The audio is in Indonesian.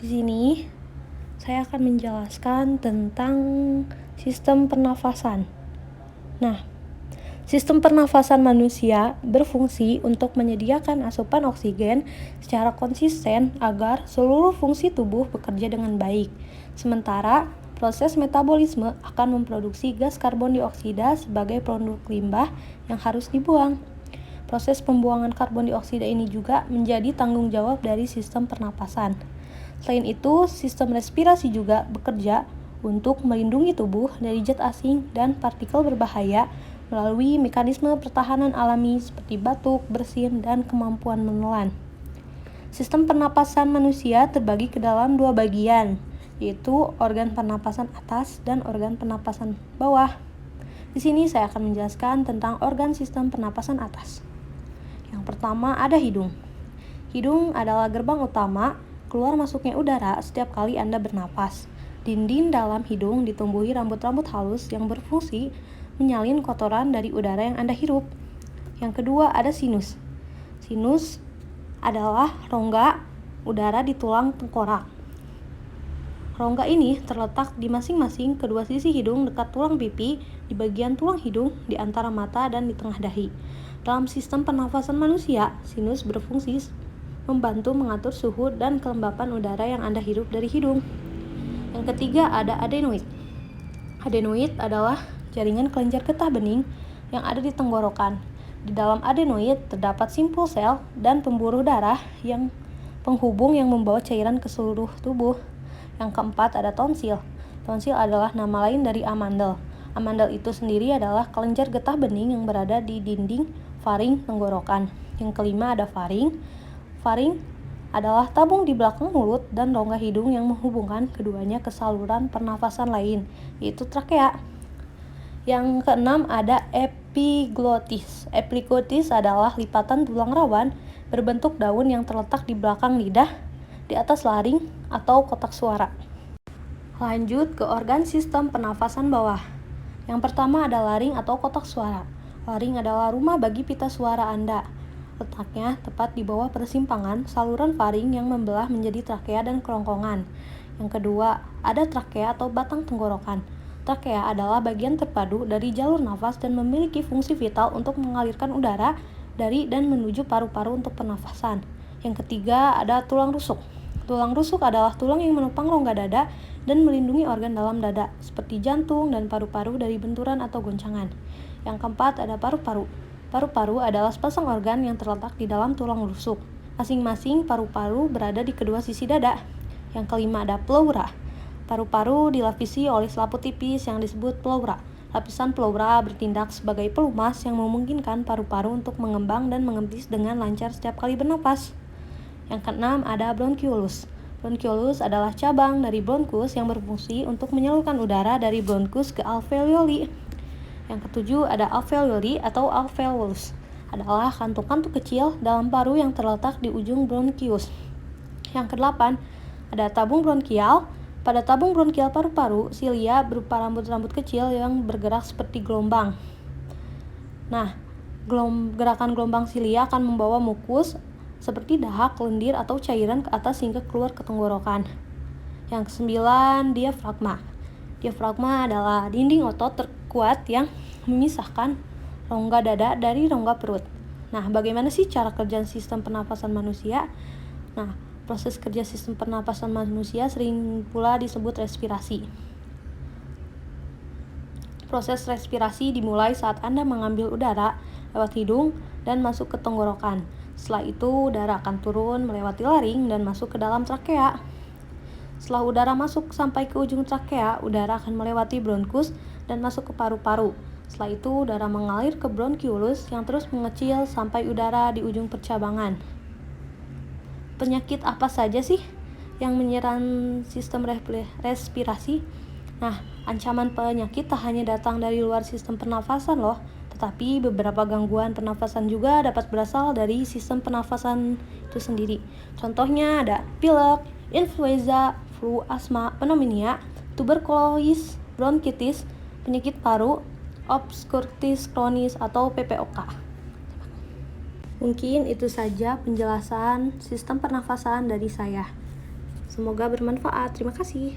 Di sini saya akan menjelaskan tentang sistem pernafasan. Nah, sistem pernafasan manusia berfungsi untuk menyediakan asupan oksigen secara konsisten agar seluruh fungsi tubuh bekerja dengan baik. Sementara, proses metabolisme akan memproduksi gas karbon dioksida sebagai produk limbah yang harus dibuang. Proses pembuangan karbon dioksida ini juga menjadi tanggung jawab dari sistem pernapasan. Selain itu, sistem respirasi juga bekerja untuk melindungi tubuh dari zat asing dan partikel berbahaya melalui mekanisme pertahanan alami seperti batuk, bersin, dan kemampuan menelan. Sistem pernapasan manusia terbagi ke dalam dua bagian, yaitu organ pernapasan atas dan organ pernapasan bawah. Di sini saya akan menjelaskan tentang organ sistem pernapasan atas. Yang pertama ada hidung. Hidung adalah gerbang utama keluar masuknya udara setiap kali Anda bernapas. Dinding dalam hidung ditumbuhi rambut-rambut halus yang berfungsi menyalin kotoran dari udara yang Anda hirup. Yang kedua ada sinus. Sinus adalah rongga udara di tulang tengkorak. Rongga ini terletak di masing-masing kedua sisi hidung dekat tulang pipi, di bagian tulang hidung, di antara mata, dan di tengah dahi. Dalam sistem pernafasan manusia, sinus berfungsi membantu mengatur suhu dan kelembapan udara yang Anda hirup dari hidung. Yang ketiga ada adenoid. Adenoid adalah jaringan kelenjar getah bening yang ada di tenggorokan. Di dalam adenoid terdapat simpul sel dan pembuluh darah yang penghubung yang membawa cairan ke seluruh tubuh. Yang keempat ada tonsil. Tonsil adalah nama lain dari amandel. Amandel itu sendiri adalah kelenjar getah bening yang berada di dinding faring tenggorokan. Yang kelima ada faring. Faring adalah tabung di belakang mulut dan rongga hidung yang menghubungkan keduanya ke saluran pernafasan lain, yaitu trakea. Yang keenam ada epiglotis. Epiglotis adalah lipatan tulang rawan berbentuk daun yang terletak di belakang lidah, di atas laring atau kotak suara. Lanjut ke organ sistem pernafasan bawah. Yang pertama ada laring atau kotak suara. Laring adalah rumah bagi pita suara Anda. Letaknya tepat di bawah persimpangan saluran faring yang membelah menjadi trakea dan kerongkongan. Yang kedua, ada trakea atau batang tenggorokan. Trakea adalah bagian terpadu dari jalur nafas dan memiliki fungsi vital untuk mengalirkan udara dari dan menuju paru-paru untuk pernafasan. Yang ketiga, ada tulang rusuk. Tulang rusuk adalah tulang yang menopang rongga dada dan melindungi organ dalam dada, seperti jantung dan paru-paru dari benturan atau goncangan. Yang keempat, ada paru-paru. Paru-paru adalah sepasang organ yang terletak di dalam tulang rusuk. Masing-masing paru-paru berada di kedua sisi dada. Yang kelima ada pleura. Paru-paru dilapisi oleh selaput tipis yang disebut pleura. Lapisan pleura bertindak sebagai pelumas yang memungkinkan paru-paru untuk mengembang dan mengempis dengan lancar setiap kali bernapas. Yang keenam ada bronkiolus. Bronkiolus adalah cabang dari bronkus yang berfungsi untuk menyalurkan udara dari bronkus ke alveoli. Yang ketujuh ada alveoli atau alveolus. Adalah kantung-kantung kecil dalam paru yang terletak di ujung bronkius. Yang kedelapan ada tabung bronkial. Pada tabung bronkial paru-paru, silia berupa rambut-rambut kecil yang bergerak seperti gelombang. Nah, gerakan gelombang silia akan membawa mukus seperti dahak, lendir, atau cairan ke atas hingga keluar ke tenggorokan. Yang kesembilan, diafragma. Diafragma adalah dinding otot terkuat yang memisahkan rongga dada dari rongga perut. Nah, bagaimana sih cara kerja sistem pernapasan manusia? Nah, proses kerja sistem pernapasan manusia sering pula disebut respirasi. Proses respirasi dimulai saat Anda mengambil udara lewat hidung dan masuk ke tenggorokan. Setelah itu, udara akan turun melewati laring dan masuk ke dalam trakea. Setelah udara masuk sampai ke ujung trakea, udara akan melewati bronkus dan masuk ke paru-paru. Setelah itu, udara mengalir ke bronkiolus yang terus mengecil sampai udara di ujung percabangan. Penyakit apa saja sih yang menyerang sistem respirasi? Nah, ancaman penyakit tak hanya datang dari luar sistem pernafasan loh, tetapi beberapa gangguan pernafasan juga dapat berasal dari sistem pernafasan itu sendiri. Contohnya ada pilek, influenza, flu, asma, pneumonia, tuberkulosis, bronkitis, penyakit paru, obstruktif kronis atau PPOK. Mungkin itu saja penjelasan sistem pernafasan dari saya. Semoga bermanfaat. Terima kasih.